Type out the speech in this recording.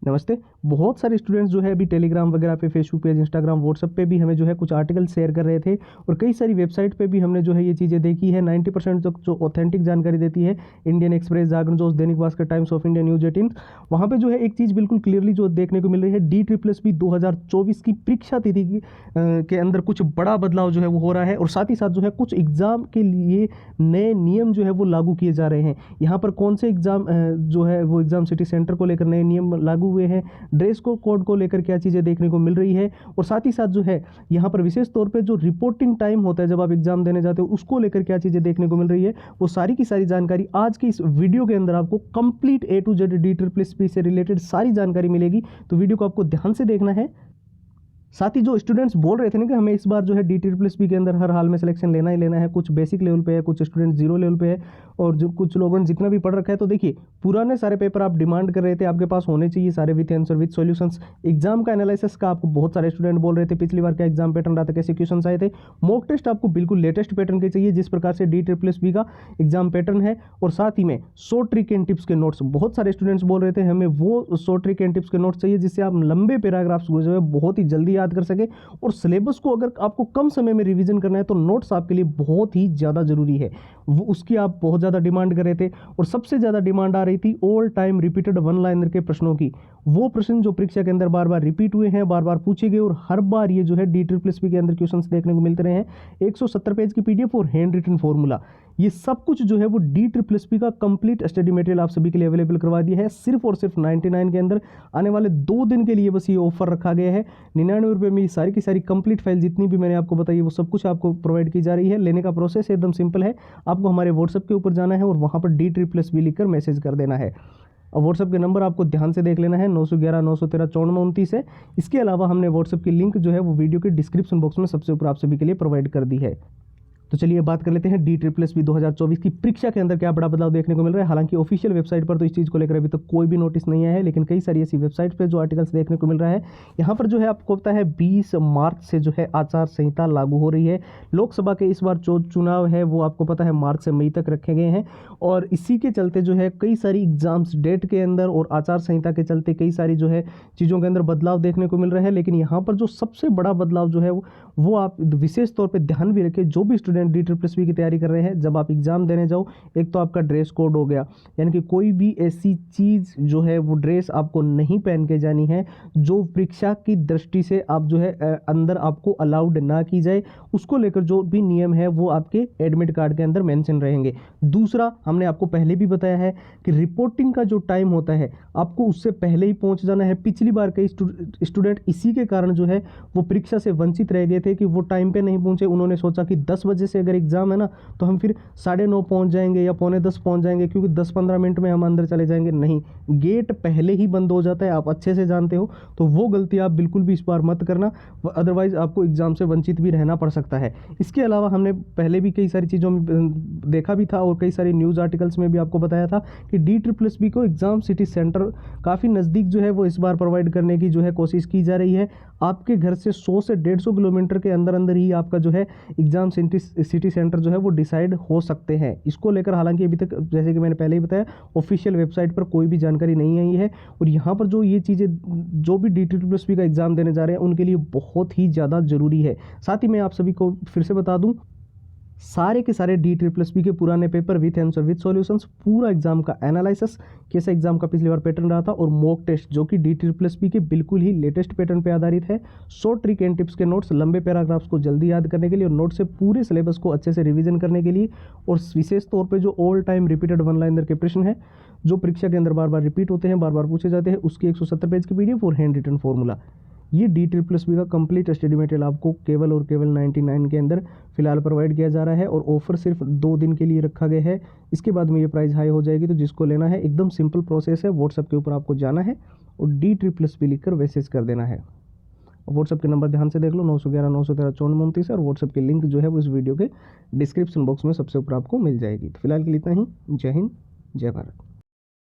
नमस्ते। बहुत सारे स्टूडेंट्स जो है अभी टेलीग्राम वगैरह पे, फेसबुक पेज, इंस्टाग्राम, व्हाट्सएप पे भी हमें जो है कुछ आर्टिकल शेयर कर रहे थे और कई सारी वेबसाइट पे भी हमने जो है ये चीज़ें देखी है। 90% तक जो ऑथेंटिक जानकारी देती है इंडियन एक्सप्रेस, जागरण जोश, Dainik Bhaskar, times of India, news 18, वहाँ पर जो है एक चीज़ बिल्कुल क्लियरली जो देखने को मिल रही है, DSSB 2024 की परीक्षा तिथि के अंदर कुछ बड़ा बदलाव जो है वो हो रहा है और साथ ही साथ जो है कुछ एग्जाम के लिए नए नियम जो है वो लागू किए जा रहे हैं। यहाँ पर कौन से एग्जाम जो है वो एग्जाम सिटी सेंटर को लेकर नए नियम लागू हुए हैं, ड्रेस कोड को लेकर क्या चीज़ें देखने को मिल रही है और साथ ही साथ जो है यहाँ पर विशेष तौर पे जो रिपोर्टिंग टाइम होता है जब आप एग्जाम देने जाते हो उसको लेकर क्या चीज़ें देखने को मिल रही है, वो सारी की सारी जानकारी आज की इस वीडियो के अंदर आपको complete A to Z DSSB से रिलेटेड सारी जानकारी मिलेगी। तो वीडियो को आपको ध्यान से देखना है। साथ ही जो स्टूडेंट्स बोल रहे थे ना कि हमें इस बार जो है DSSB के अंदर हर हाल में सिलेक्शन लेना ही लेना है, कुछ बेसिक लेवल पे है, कुछ स्टूडेंट जीरो लेवल पे है और जो कुछ लोगों ने जितना भी पढ़ रखा है, तो देखिए पुराने सारे पेपर आप डिमांड कर रहे थे आपके पास होने चाहिए सारे with answer with solutions. Exam का एनालिसिस का आपको बहुत सारे स्टूडेंट बोल रहे थे पिछली बार क्या एग्जाम पैटर्न रहा था, कैसे क्वेश्चन आए थे। मॉक टेस्ट आपको बिल्कुल लेटेस्ट पैटर्न के चाहिए जिस प्रकार से DSSB का एग्जाम पैटर्न है और साथ ही में शॉर्ट ट्रिक एंड टिप्स के नोट्स। बहुत सारे स्टूडेंट्स बोल रहे थे हमें वो शॉर्ट ट्रिक एंड टिप्स के नोट्स चाहिए जिससे आप लंबे पैराग्राफ्स को जो है बहुत ही जल्दी याद कर सके और सिलेबस को अगर आपको कम समय में रिवीजन करना है तो नोट्स आपके लिए बहुत ही ज़्यादा जरूरी है। वो उसकी आप बहुत ज़्यादा डिमांड कर रहे थे और सबसे ज़्यादा डिमांड आ रही थी all time repeated one liner के प्रश्नों की। वो प्रश्न जो परीक्षा के अंदर बार बार रिपीट हुए हैं, बार बार पूछे गए और हर बार ये जो है DSSB के अंदर क्वेश्चंस देखने को मिलते रहे हैं। 170 पेज की PDF और हैंड रिटन फॉर्मूला, ये सब कुछ जो है वो DSSB का कंप्लीट स्टडी मटेरियल आप सभी के लिए अवेलेबल करवा दिया है सिर्फ और सिर्फ 99 के अंदर। आने वाले 2 दिन के लिए बस ये ऑफर रखा गया है। 99 रुपये में ये सारी की सारी कंप्लीट फाइल जितनी भी मैंने आपको बताई वो सब कुछ आपको प्रोवाइड की जा रही है। लेने का प्रोसेस एकदम सिंपल है, आपको हमारे व्हाट्सएप के ऊपर जाना है और वहाँ पर DSSB लिखकर मैसेज कर देना है। और व्हाट्सएप के नंबर आपको ध्यान से देख लेना है, 911 913 9429 है। इसके अलावा हमने व्हाट्सएप की लिंक जो है वो वीडियो के डिस्क्रिप्शन बॉक्स में सबसे ऊपर आप सभी के लिए प्रोवाइड कर दी है। तो चलिए बात कर लेते हैं DSSB 2024 की परीक्षा के अंदर क्या बड़ा बदलाव देखने को मिल रहा है। हालांकि ऑफिशियल वेबसाइट पर तो इस चीज़ को लेकर अभी तक कोई भी नोटिस नहीं आया है, लेकिन कई सारी ऐसी वेबसाइट पे जो आर्टिकल्स देखने को मिल रहा है। यहाँ पर जो है आपको पता है 20 मार्च से जो है आचार संहिता लागू हो रही है। लोकसभा के इस बार जो चुनाव है वो आपको पता है मार्च से मई तक रखे गए हैं और इसी के चलते जो है कई सारी एग्जाम्स डेट के अंदर और आचार संहिता के चलते कई सारी जो है चीज़ों के अंदर बदलाव देखने को मिल रहा है। लेकिन यहाँ पर जो सबसे बड़ा बदलाव जो है वो आप विशेष तौर पर ध्यान भी रखें, जो भी स्टूडेंट DSSB की तैयारी कर रहे हैं, जब आप एग्जाम देने जाओ, एक तो आपका ड्रेस कोड हो गया, यानी कि कोई भी ऐसी चीज़ जो है वो ड्रेस आपको नहीं पहन के जानी है जो परीक्षा की दृष्टि से आप जो है अंदर आपको अलाउड ना की जाए। उसको लेकर जो भी नियम है वो आपके एडमिट कार्ड के अंदर मेंशन रहेंगे। दूसरा, हमने आपको पहले भी बताया है कि रिपोर्टिंग का जो टाइम होता है आपको उससे पहले ही पहुंच जाना है। पिछली बार कई स्टूडेंट इसी के कारण जो है वो परीक्षा से वंचित रह गए थे कि वो टाइम पे नहीं पहुंचे। उन्होंने सोचा कि 10 बजे से अगर एग्जाम है ना तो हम फिर 9:30 पहुंच जाएंगे या 9:45 पहुंच जाएंगे क्योंकि 10-15 मिनट में हम अंदर चले जाएंगे। नहीं, गेट पहले ही बंद हो जाता है, आप अच्छे से जानते हो। तो वो गलती आप बिल्कुल भी इस बार मत करना, अदरवाइज आपको एग्जाम से वंचित भी रहना पड़ सकता है। इसके अलावा हमने पहले भी कई सारी चीज़ों में देखा भी था और कई सारी न्यूज़ आर्टिकल्स में भी आपको बताया था कि DSSB को एग्जाम सिटी सेंटर काफ़ी नज़दीक जो है वो इस बार प्रोवाइड करने की जो है कोशिश की जा रही है। आपके घर से 100 से 150 किलोमीटर के अंदर अंदर ही आपका जो है एग्जाम सिटी सेंटर जो है वो डिसाइड हो सकते हैं। इसको लेकर हालांकि अभी तक जैसे कि मैंने पहले ही बताया ऑफिशियल वेबसाइट पर कोई भी जानकारी नहीं आई है और यहाँ पर जो ये चीज़ें जो भी DSSB का एग्जाम देने जा रहे हैं उनके लिए बहुत ही ज़्यादा ज़रूरी है। साथ ही मैं आप सभी को फिर से बता दूँ, सारे के सारे DSSB के पुराने paper with answer with solutions, पूरा एग्जाम का एनालिसिस, कैसे एग्जाम का पिछली बार पैटर्न रहा था और मॉक टेस्ट जो कि DSSB के बिल्कुल ही लेटेस्ट पैटर्न पे आधारित है। शॉर्ट ट्रिक एंड टिप्स के नोट्स, लंबे पैराग्राफ्स को जल्दी याद करने के लिए और नोट से पूरे सिलेबस को अच्छे से रिवीजन करने के लिए और विशेष तौर पर जो all time repeated one liner के प्रश्न है जो परीक्षा के अंदर बार बार रिपीट होते हैं, बार बार पूछे जाते हैं, उसकी 170 पेज की PDF और हैंड रिटन फॉर्मूला। ये DSSB का कंप्लीट स्टडी मटेरियल आपको केवल और केवल 99 के अंदर फिलहाल प्रोवाइड किया जा रहा है और ऑफर सिर्फ 2 दिन के लिए रखा गया है। इसके बाद में ये प्राइस हाई हो जाएगी। तो जिसको लेना है एकदम सिंपल प्रोसेस है, व्हाट्सएप के ऊपर आपको जाना है और DSSB लिखकर मैसेज कर देना है। व्हाट्सएप के नंबर ध्यान से देख लो, 911 913 9429 और व्हाट्सएप की लिंक जो है वो इस वीडियो के डिस्क्रिप्शन बॉक्स में सबसे ऊपर आपको मिल जाएगी। तो फिलहाल के लिए इतना ही। जय हिंद, जय भारत।